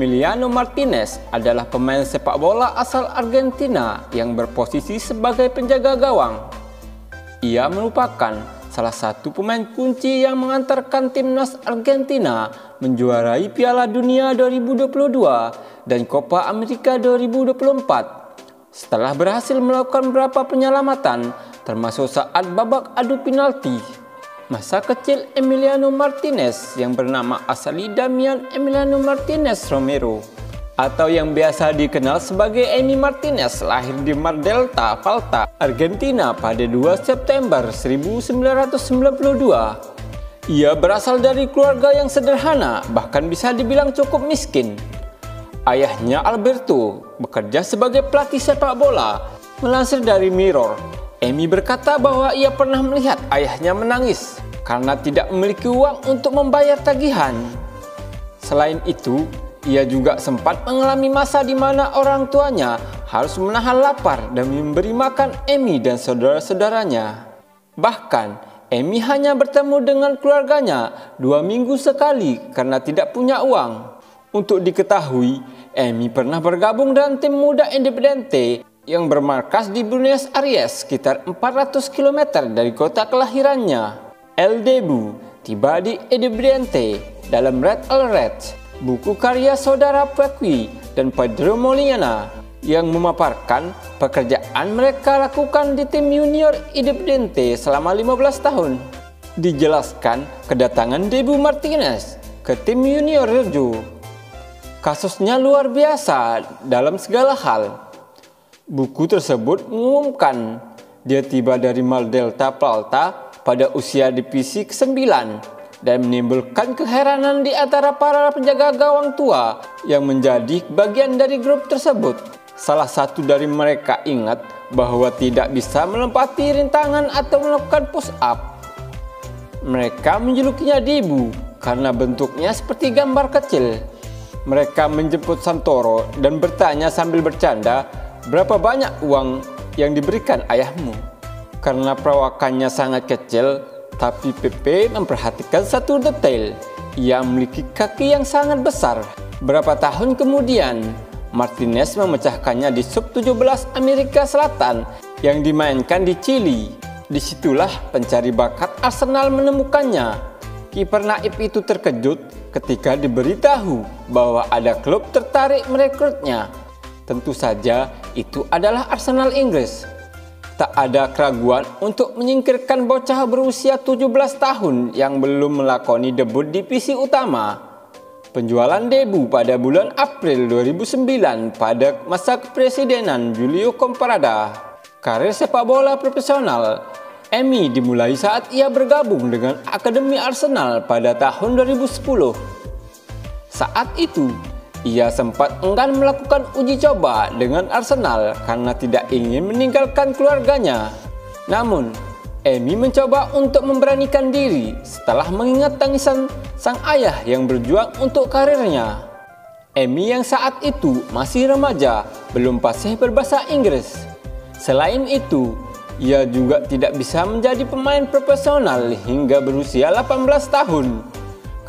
Emiliano Martinez adalah pemain sepak bola asal Argentina yang berposisi sebagai penjaga gawang. Ia merupakan salah satu pemain kunci yang mengantarkan timnas Argentina menjuarai Piala Dunia 2022 dan Copa America 2024. Setelah berhasil melakukan beberapa penyelamatan, termasuk saat babak adu penalti. Masa kecil Emiliano Martinez yang bernama asli Damian Emiliano Martinez Romero atau yang biasa dikenal sebagai Emi Martinez lahir di Mar del Plata, Argentina pada 2 September 1992. Ia berasal dari keluarga yang sederhana, bahkan bisa dibilang cukup miskin. Ayahnya Alberto bekerja sebagai pelatih sepak bola. Melansir dari Mirror, Emi berkata bahwa ia pernah melihat ayahnya menangis karena tidak memiliki uang untuk membayar tagihan. Selain itu, ia juga sempat mengalami masa di mana orang tuanya harus menahan lapar dan memberi makan Emi dan saudara-saudaranya. Bahkan, Emi hanya bertemu dengan keluarganya 2 minggu sekali karena tidak punya uang. Untuk diketahui, Emi pernah bergabung dengan tim muda Independiente yang bermarkas di Buenos Aires sekitar 400 km dari kota kelahirannya. El Debu tiba di Independiente dalam Red Alert, buku karya saudara Paqui dan Pedro Molina yang memaparkan pekerjaan mereka lakukan di tim junior Independiente selama 15 tahun. Dijelaskan kedatangan Debu Martinez ke tim junior Reggio. Kasusnya luar biasa dalam segala hal. Buku tersebut mengumumkan dia tiba dari Mar del Plata pada usia divisi ke-9 dan menimbulkan keheranan di antara para penjaga gawang tua yang menjadi bagian dari grup tersebut. Salah satu dari mereka ingat bahwa tidak bisa melempati rintangan atau melakukan push up. Mereka menjulukinya Debu karena bentuknya seperti gambar kecil. Mereka menjemput Santoro dan bertanya sambil bercanda, "Berapa banyak uang yang diberikan ayahmu?" Karena perawakannya sangat kecil, tapi Pepe memperhatikan satu detail. Ia memiliki kaki yang sangat besar. Berapa tahun kemudian, Martinez memecahkannya di Sub-17 Amerika Selatan yang dimainkan di Chili. Disitulah pencari bakat Arsenal menemukannya. Kiper naib itu terkejut ketika diberitahu bahwa ada klub tertarik merekrutnya. Tentu saja itu adalah Arsenal Inggris. Tak ada keraguan untuk menyingkirkan bocah berusia 17 tahun yang belum melakoni debut divisi utama. Penjualan Debu pada bulan April 2009 pada masa kepresidenan Julio Comparada. Karir sepak bola profesional Emi dimulai saat ia bergabung dengan Akademi Arsenal pada tahun 2010. Saat itu, ia sempat enggan melakukan uji coba dengan Arsenal karena tidak ingin meninggalkan keluarganya. Namun, Emi mencoba untuk memberanikan diri setelah mengingat tangisan sang ayah yang berjuang untuk karirnya. Emi yang saat itu masih remaja, belum fasih berbahasa Inggris. Selain itu, ia juga tidak bisa menjadi pemain profesional hingga berusia 18 tahun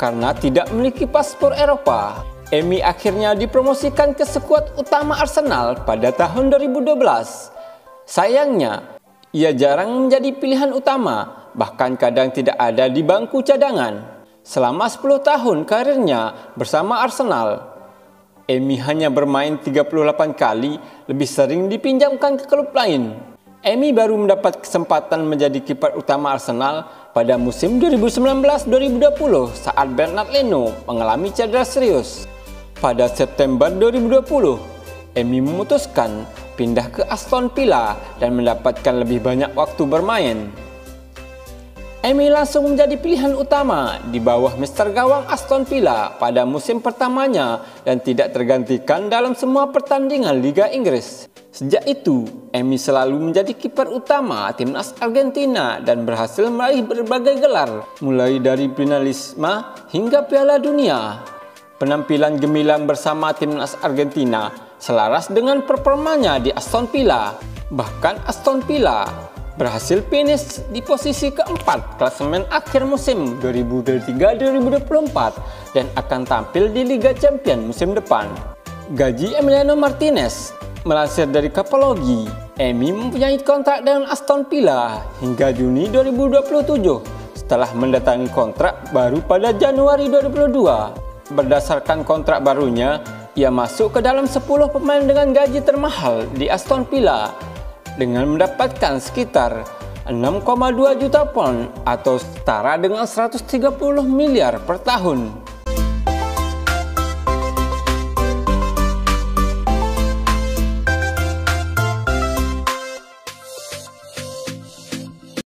karena tidak memiliki paspor Eropa. Emi akhirnya dipromosikan ke skuad utama Arsenal pada tahun 2012. Sayangnya, ia jarang menjadi pilihan utama, bahkan kadang tidak ada di bangku cadangan. Selama 10 tahun karirnya bersama Arsenal, Emi hanya bermain 38 kali, lebih sering dipinjamkan ke klub lain. Emi baru mendapat kesempatan menjadi kiper utama Arsenal pada musim 2019-2020 saat Bernard Leno mengalami cedera serius. Pada September 2020, Emi memutuskan pindah ke Aston Villa dan mendapatkan lebih banyak waktu bermain. Emi langsung menjadi pilihan utama di bawah Mister Gawang Aston Villa pada musim pertamanya dan tidak tergantikan dalam semua pertandingan Liga Inggris. Sejak itu, Emi selalu menjadi kiper utama timnas Argentina dan berhasil meraih berbagai gelar, mulai dari finalisme hingga Piala Dunia. Penampilan gemilang bersama timnas Argentina selaras dengan performanya di Aston Villa. Bahkan Aston Villa berhasil finish di posisi keempat klasemen akhir musim 2023-2024 dan akan tampil di Liga Champions musim depan. Gaji Emiliano Martinez. Melansir dari Kapologi, Emi mempunyai kontrak dengan Aston Villa hingga Juni 2027 setelah mendatangi kontrak baru pada Januari 2022. Berdasarkan kontrak barunya, ia masuk ke dalam 10 pemain dengan gaji termahal di Aston Villa dengan mendapatkan sekitar 6,2 juta pound atau setara dengan 130 miliar per tahun.